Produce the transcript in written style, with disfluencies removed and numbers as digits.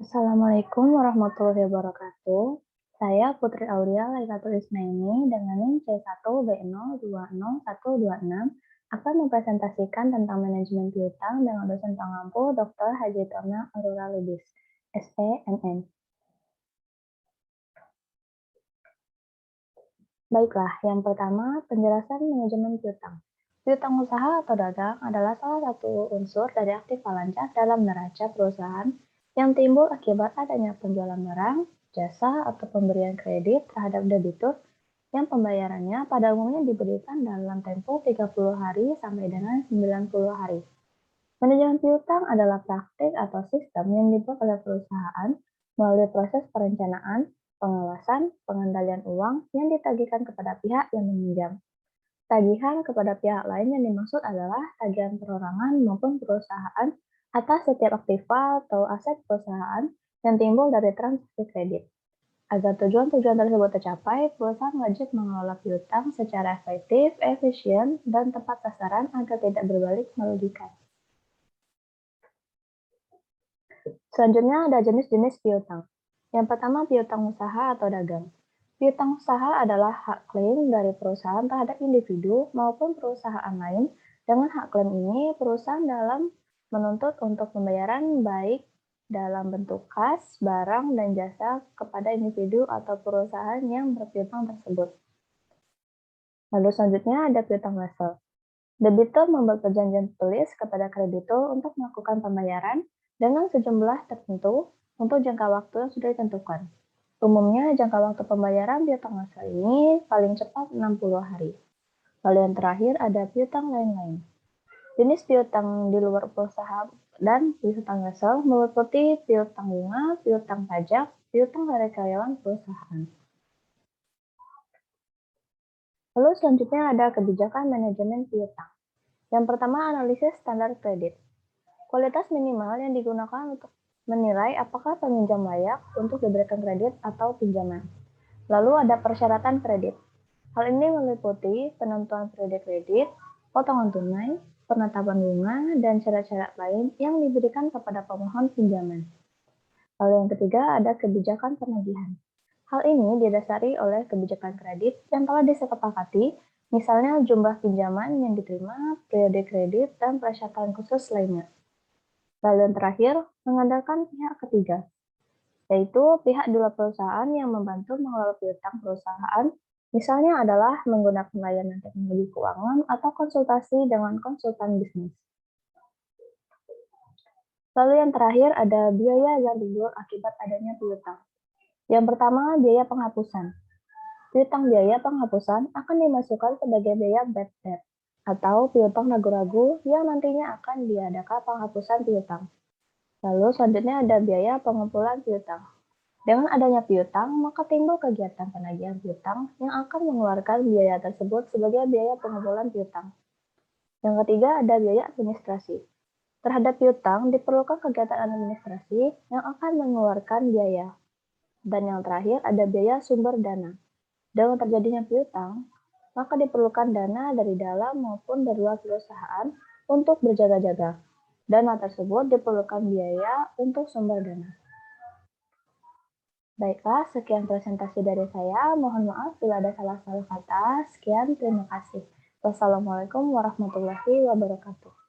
Assalamualaikum warahmatullahi wabarakatuh. Saya Putri Aulia Laikatul Isnaini dengan NIM C1B0201126 akan mempresentasikan tentang manajemen piutang dengan dosen pengampu Dr. Haji Tona Arura Lubis, SEMN. Baiklah, yang pertama penjelasan manajemen piutang. Piutang usaha atau dagang adalah salah satu unsur dari aktif lancar dalam neraca perusahaan yang timbul akibat adanya penjualan barang, jasa, atau pemberian kredit terhadap debitur yang pembayarannya pada umumnya diberikan dalam tempo 30 hari sampai dengan 90 hari. Manajemen piutang adalah praktik atau sistem yang dibuat oleh perusahaan melalui proses perencanaan, pengawasan, pengendalian uang yang ditagihkan kepada pihak yang meminjam. Tagihan kepada pihak lain yang dimaksud adalah tagihan perorangan maupun perusahaan atas setiap aktiva atau aset perusahaan yang timbul dari transaksi kredit. Agar tujuan-tujuan tersebut tercapai, perusahaan wajib mengelola piutang secara efektif, efisien, dan tepat sasaran agar tidak berbalik merugikan. Selanjutnya ada jenis-jenis piutang. Yang pertama piutang usaha atau dagang. Piutang usaha adalah hak klaim dari perusahaan terhadap individu maupun perusahaan lain. Dengan hak klaim ini, perusahaan dalam menuntut untuk pembayaran baik dalam bentuk kas, barang, dan jasa kepada individu atau perusahaan yang berpiutang tersebut. Lalu selanjutnya ada piutang wesel. Debitur membuat perjanjian tertulis kepada kreditur untuk melakukan pembayaran dengan sejumlah tertentu untuk jangka waktu yang sudah ditentukan. Umumnya jangka waktu pembayaran piutang wesel ini paling cepat 60 hari. Lalu yang terakhir ada piutang lain-lain. Jenis piutang di luar perusahaan dan piutang wesel meliputi piutang bunga, piutang pajak, piutang dari karyawan perusahaan. Lalu selanjutnya ada kebijakan manajemen piutang. Yang pertama, analisis standar kredit. Kualitas minimal yang digunakan untuk menilai apakah peminjam layak untuk diberikan kredit atau pinjaman. Lalu ada persyaratan kredit. Hal ini meliputi penentuan periode kredit, potongan tunai, penetapan bunga, dan syarat-syarat lain yang diberikan kepada pemohon pinjaman. Lalu yang ketiga ada kebijakan penagihan. Hal ini didasari oleh kebijakan kredit yang telah disepakati, misalnya jumlah pinjaman yang diterima, periode kredit, dan persyaratan khusus lainnya. Lalu yang terakhir, mengandalkan pihak ketiga, yaitu pihak di luar perusahaan yang membantu mengelola piutang perusahaan, misalnya adalah menggunakan layanan teknologi keuangan atau konsultasi dengan konsultan bisnis. Lalu yang terakhir ada biaya yang timbul akibat adanya piutang. Yang pertama, biaya penghapusan. Piutang biaya penghapusan akan dimasukkan sebagai biaya bad debt atau piutang ragu-ragu yang nantinya akan diadakan penghapusan piutang. Lalu selanjutnya ada biaya pengumpulan piutang. Dengan adanya piutang, maka timbul kegiatan penagihan piutang yang akan mengeluarkan biaya tersebut sebagai biaya pengumpulan piutang. Yang ketiga ada biaya administrasi. Terhadap piutang diperlukan kegiatan administrasi yang akan mengeluarkan biaya. Dan yang terakhir ada biaya sumber dana. Dengan terjadinya piutang, maka diperlukan dana dari dalam maupun dari luar perusahaan untuk berjaga-jaga. Dana tersebut diperlukan biaya untuk sumber dana. Baiklah, sekian presentasi dari saya. Mohon maaf bila ada salah-salah kata. Sekian, terima kasih. Wassalamualaikum warahmatullahi wabarakatuh.